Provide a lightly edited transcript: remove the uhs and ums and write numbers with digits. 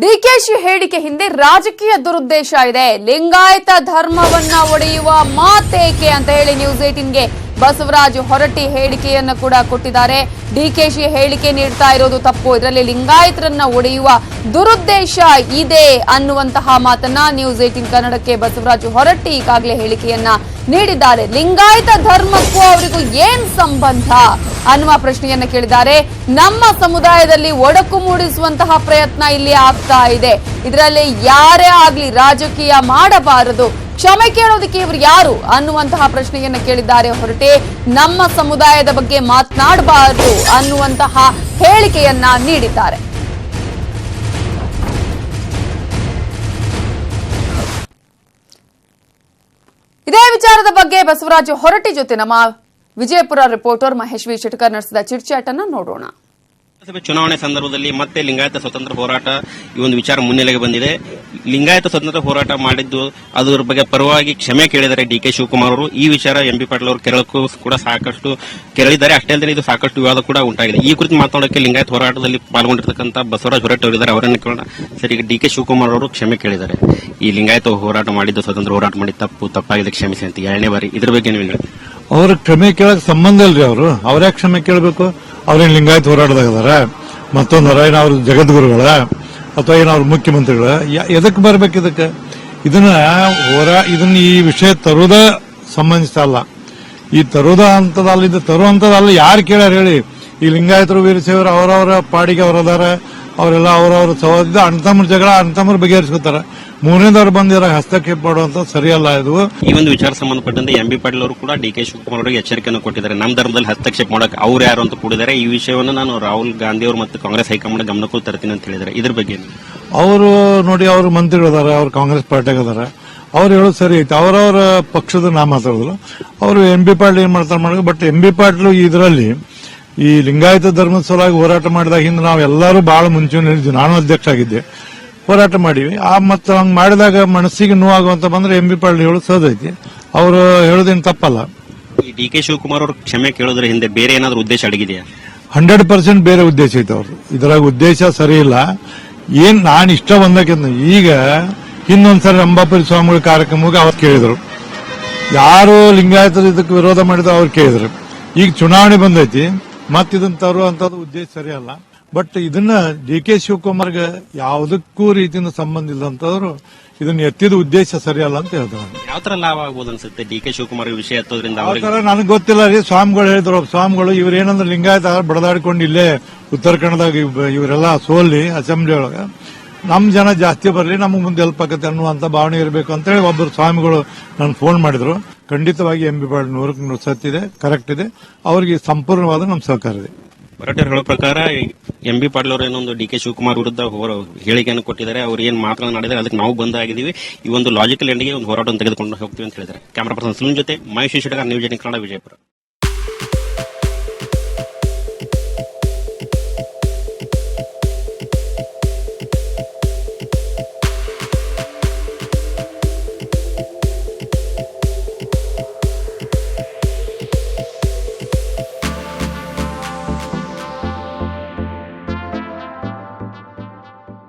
ಡಿಕೆಶಿ ಹೇಳಿಕೆ ಹಿಂದೆ ರಾಜಕೀಯ ದುರುದ್ದೇಶ ಇದೆ. ಲಿಂಗಾಯತ ಧರ್ಮವನ್ನ ಒಡೆಯುವ ಮಾತೇಕೆ ಅಂತ ಹೇಳಿ ನ್ಯೂಸ್ 18ಗೆ ಬಸವರಾಜ ಹೊರಟ್ಟಿ ಹೇಳಿಕೆಯನ್ನು ಕೂಡ ಕೊಟ್ಟಿದ್ದಾರೆ. ಡಿಕೆಶಿ ಹೇಳಿಕೆ ನೀಡ್ತಾ ಇರೋದು ತಪ್ಪು, ಇದರಲ್ಲಿ ಲಿಂಗಾಯತರನ್ನ ಒಡೆಯುವ ದುರುದ್ದೇಶ ಇದೆ ಅನ್ನುವಂತಹ ಮಾತನ್ನ ನ್ಯೂಸ್ 18 ಕನ್ನಡಕ್ಕೆ ಬಸವರಾಜ ಹೊರಟ್ಟಿ ಈಗಾಗಲೇ ಹೇಳಿಕೆಯನ್ನ ನೀಡಿದ್ದಾರೆ. ಲಿಂಗಾಯತ ಧರ್ಮಕ್ಕೂ ಅವರಿಗೂ ಏನ್ ಸಂಬಂಧ ಅನ್ನುವ ಪ್ರಶ್ನೆಯನ್ನ ಕೇಳಿದ್ದಾರೆ. ನಮ್ಮ ಸಮುದಾಯದಲ್ಲಿ ಒಡಕು ಮೂಡಿಸುವಂತಹ ಪ್ರಯತ್ನ ಇಲ್ಲಿ ಆಗ್ತಾ ಇದೆ. ಇದರಲ್ಲಿ ಯಾರೇ ಆಗ್ಲಿ ರಾಜಕೀಯ ಮಾಡಬಾರದು, ಕ್ಷಮೆ ಕೇಳೋದಕ್ಕೆ ಇವರು ಯಾರು ಅನ್ನುವಂತಹ ಪ್ರಶ್ನೆಯನ್ನ ಕೇಳಿದ್ದಾರೆ ಹೊರಟೆ. ನಮ್ಮ ಸಮುದಾಯದ ಬಗ್ಗೆ ಮಾತನಾಡಬಾರದು ಅನ್ನುವಂತಹ ಹೇಳಿಕೆಯನ್ನ ನೀಡಿದ್ದಾರೆ. ಇದೇ ವಿಚಾರದ ಬಗ್ಗೆ ಬಸವರಾಜ ಹೊರಟ್ಟಿ ಜೊತೆ ನಮ್ಮ ವಿಜಯಪುರ ರಿಪೋರ್ಟರ್ ಮಹೇಶ್ ವಿ ಶೆಟ್ಕರ್ ನಡೆಸಿದ ಚಿರ್ಚಾಟನ್ನ ನೋಡೋಣ. ಚುನಾವಣೆ ಸಂದರ್ಭದಲ್ಲಿ ಮತ್ತೆ ಲಿಂಗಾಯತ ಸ್ವತಂತ್ರ ಹೋರಾಟ ಈ ಒಂದು ವಿಚಾರ ಮುನ್ನೆಲೆಗೆ ಬಂದಿದೆ. ಲಿಂಗಾಯತ ಸ್ವತಂತ್ರ ಹೋರಾಟ ಮಾಡಿದ್ದು ಅದರ ಬಗ್ಗೆ ಪರವಾಗಿ ಕ್ಷಮೆ ಕೇಳಿದ್ದಾರೆ ಡಿಕೆ ಶಿವಕುಮಾರ್ ಅವರು. ಈ ವಿಚಾರ ಎಂಬಿ ಪಾಟೀಲ್ ಅವರು ಕೇರಳಕ್ಕೂ ಕೂಡ ಸಾಕಷ್ಟು ಕೇಳಿದ್ದಾರೆ. ಅಷ್ಟೇ ಅಲ್ಲದೆ ಇದು ಸಾಕಷ್ಟು ವಿವಾದ ಕೂಡ ಉಂಟಾಗಿದೆ. ಈ ಕುರಿತು ಮಾತನಾಡೋಕೆ ಲಿಂಗಾಯತ ಹೋರಾಟದಲ್ಲಿ ಪಾಲ್ಗೊಂಡಿರ್ತಕ್ಕಂಥ ಬಸವರಾಜ ಹೊರಟ್ಟಿ ಅವರಿದ್ದಾರೆ. ಅವರನ್ನು ಕೇಳೋಣ. ಸರ್, ಈಗ ಡಿಕೆ ಶಿವಕುಮಾರ್ ಅವರು ಕ್ಷಮೆ ಕೇಳಿದ್ದಾರೆ. ಈ ಲಿಂಗಾಯತ ಹೋರಾಟ ಮಾಡಿದ್ದು ಸ್ವತಂತ್ರ ಹೋರಾಟ ಮಾಡಿ ತಪ್ಪಾಗಿದೆ, ಕ್ಷಮಿಸಿ ಅಂತ 2ನೇ ಬಾರಿ. ಇದ್ರ ಬಗ್ಗೆ ನೀವು ಹೇಳಿ. ಅವ್ರ ಕ್ಷಮೆ ಕೇಳಕ್ ಸಂಬಂಧ ಇಲ್ರಿ. ಅವರು ಅವ್ರ್ಯಾಕ ಕ್ಷಮೆ ಕೇಳಬೇಕು? ಅವ್ರೇನ್ ಲಿಂಗಾಯತ ಹೋರಾಟದಾಗದಾರ, ಮತ್ತೊಂದರ ಏನ ಅವ್ರ ಜಗದ್ಗುರುಗಳ ಅಥವಾ ಏನ ಅವ್ರ ಮುಖ್ಯಮಂತ್ರಿಗಳ ಎದಕ್ ಬರ್ಬೇಕು? ಇದನ್ನ ಈ ವಿಷಯ ತರುವುದ ಸಂಬಂಧಿಸಲ್ಲ. ಈ ತರುವುದ ಅಂತದಲ್ಲ, ಇದು ತರುವಂತದಲ್ಲ. ಯಾರು ಕೇಳ್ಯಾರ ಹೇಳಿ? ಈ ಲಿಂಗಾಯತರು ವೀರಶೈವರು ಅವರವರ ಪಾಡಿಗೆ ಅವರದಾರ, ಅವರೆಲ್ಲ ಅವರವರ ಸಹೋದರ ಅಣ್ತಮ್ಮರ ಜಗಳ ಅಣ್ತಮ್ಮರ ಬಗೆಹರಿಸ್ಕೊತಾರ. ಮೂರನೇದವ್ರು ಬಂದಿರೋ ಹಸ್ತಕ್ಷೇಪ ಮಾಡುವಂತ ಸರಿಯಲ್ಲ. ಇದು ಈ ಒಂದು ವಿಚಾರ ಸಂಬಂಧಪಟ್ಟಂತೆ ಎಂಬಿ ಪಾಟೀಲ್ ಅವರು ಕೂಡ ಡಿಕೆ ಶಿವಕುಮಾರ್ ಅವರಿಗೆ ಎಚ್ಚರಿಕೆಯನ್ನು ಕೊಟ್ಟಿದ್ದಾರೆ. ನಮ್ಮ ಧರ್ಮದಲ್ಲಿ ಹಸ್ತಕ್ಷೇಪ ಮಾಡಕ್ಕೆ ಅವ್ರು ಯಾರು ಅಂತ ಕೂಡಿದ್ದಾರೆ. ಈ ವಿಷಯವನ್ನು ನಾನು ರಾಹುಲ್ ಗಾಂಧಿ ಅವರು ಮತ್ತು ಕಾಂಗ್ರೆಸ್ ಹೈಕಮಾಂಡ್ ಗಮನಕ್ಕೂ ತರ್ತೀನಿ ಅಂತ ಹೇಳಿದ್ದಾರೆ. ಇದ್ರ ಬಗ್ಗೆ ಅವರು ನೋಡಿ, ಅವ್ರ ಮಂತ್ರಿಗಳದಾರ, ಅವ್ರು ಕಾಂಗ್ರೆಸ್ ಪಾರ್ಟಿಯಾಗ ಅದಾರ, ಅವ್ರು ಹೇಳೋದು ಸರಿ ಐತೆ. ಅವರವರ ಪಕ್ಷದ ನಾ ಮಾತಾಡೋದಿಲ್ಲ. ಅವರು ಎಂಬಿ ಪಾಟೀಲ್ ಏನ್ ಮಾಡ್ತಾರೆ ಮಾಡೋದು. ಬಟ್ ಎಂಬಿ ಪಾಟೀಲ್ ಇದರಲ್ಲಿ ಈ ಲಿಂಗಾಯತ ಧರ್ಮದ ಸಲುವಾಗಿ ಹೋರಾಟ ಮಾಡಿದಾಗ ಹಿಂದೆ ನಾವೆಲ್ಲರೂ ಬಹಳ ಮುಂಚೂಣಿ ಇದ್ವಿ. ನಾನು ಅಧ್ಯಕ್ಷ ಆಗಿದ್ದೆ, ಹೋರಾಟ ಮಾಡಿವಿ. ಮತ್ತೆ ಹಂಗ್ ಮಾಡಿದಾಗ ಮನಸ್ಸಿಗೆ ನೋವಾಗುವಂತ ಬಂದ್ರೆ ಎಂಬಿ ಪಾಟೀಲ್ ಹೇಳೋದು ಸಹಜ ಐತಿ. ಅವರು ಹೇಳೋದೇನು ತಪ್ಪಲ್ಲ. ಈ ಡಿಕೆ ಶಿವಕುಮಾರ್ ಅವರು ಕ್ಷಮೆ ಕೇಳೋದ್ರ ಹಿಂದೆ ಬೇರೆ ಏನಾದ್ರು ಉದ್ದೇಶ ಅಡಗಿದೆಯಾ? 100% ಬೇರೆ ಉದ್ದೇಶ ಐತೆ ಅವ್ರದ್ದು. ಇದ್ರಾಗ ಉದ್ದೇಶ ಸರಿ ಇಲ್ಲ. ಏನ್ ನಾನು ಇಷ್ಟ ಬಂದಕ್ಕಿಂತ ಈಗ ಇನ್ನೊಂದ್ಸರಿ ರಂಭಾಪುರಿ ಸ್ವಾಮಿಗಳ ಕಾರ್ಯಕ್ರಮಕ್ಕೆ ಅವ್ರು ಕೇಳಿದ್ರು, ಯಾರು ಲಿಂಗಾಯತರು ಇದಕ್ಕೆ ವಿರೋಧ ಮಾಡಿದ್ರು ಅವ್ರು ಕೇಳಿದ್ರು. ಈಗ ಚುನಾವಣೆ ಬಂದೈತಿ, ಮತ್ತಿದನ್ನ ತರುವಂತದ್ದು ಉದ್ದೇಶ ಸರಿಯಲ್ಲ. ಬಟ್ ಇದನ್ನ ಡಿಕೆ ಶಿವಕುಮಾರ್ಗೆ ಯಾವುದಕ್ಕೂ ರೀತಿಯಿಂದ ಸಂಬಂಧ ಇಲ್ಲದಂತವ್ರು ಇದನ್ನ ಎತ್ತಿದ ಉದ್ದೇಶ ಸರಿಯಲ್ಲ ಅಂತ ಹೇಳ್ತಾರೆ. ಯಾವ ತರ ಲಾಭ ಆಗ್ಬೋದು ಅನ್ಸುತ್ತೆ ಡಿಕೆ ಶಿವಕುಮಾರ್ ವಿಷಯ ಎತ್ತೋದ್ರಿಂದ? ನನಗೆ ಗೊತ್ತಿಲ್ಲ ರೀ. ಸ್ವಾಮಿಗಳು ಹೇಳಿದ್ರು, ಸ್ವಾಮಿಗಳು ಇವ್ರೇನಂದ್ರೆ ಲಿಂಗಾಯತ ಬಡದಾಡ್ಕೊಂಡು ಇಲ್ಲೇ ಉತ್ತರ ಕನ್ನಡದಾಗ ಇವರೆಲ್ಲ ಸೋಲಿ ಅಸೆಂಬ್ಲಿ ಒಳಗ ನಮ್ ಜನ ಜಾಸ್ತಿ ಬರಲಿ, ನಮಗ್ ಮುಂದೆ ಹೆಲ್ಪ್ ಆಗತ್ತೆ ಅನ್ನುವಂತ ಭಾವನೆ ಇರಬೇಕು ಅಂತ ಹೇಳಿ ಒಬ್ಬರು ಸ್ವಾಮಿಗಳು ನನ್ ಫೋನ್ ಮಾಡಿದ್ರು. ಖಂಡಿತವಾಗಿ ಎಂಬಿ ಪಾಟೀಲ್ 100% ಸತ್ತಿದೆ, ಕರೆಕ್ಟ್ ಇದೆ. ಅವರಿಗೆ ಸಂಪೂರ್ಣವಾದ ನಮ್ಮ ಸಹಕಾರ ಇದೆ. ಹೊರಟೆ ಹೇಳೋ ಪ್ರಕಾರ ಎಂಬಿ ಪಾಟೀಲ್ ಅವರು ಏನೊಂದು ಡಿಕೆ ಶಿವಕುಮಾರ್ ವಿರುದ್ಧ ಹೇಳಿಕೆಯನ್ನು ಕೊಟ್ಟಿದ್ದಾರೆ. ಅವ್ರು ಏನ್ ಮಾತನಾಡಿದ್ದಾರೆ ಅದಕ್ಕೆ ನಾವು ಬಂದಾಗಿದ್ದೀವಿ. ಈ ಒಂದು ಲಾಜಿಕಲ್ ಎಂಡ್ಗೆ ಒಂದು ಹೋರಾಟವನ್ನು ತೆಗೆದುಕೊಂಡು ಹೋಗ್ತೀವಿ ಅಂತ ಹೇಳಿದ್ದಾರೆ. ಕ್ಯಾಮರಾ ಪರ್ಸನ್ ಸುನಿಲ್ ಜೊತೆ ಮಹೇಶ್ ಶೆಟ್ಕರ್, ನ್ಯೂಸ್ 18 ಕನ್ನಡ, ವಿಜಯಪುರ.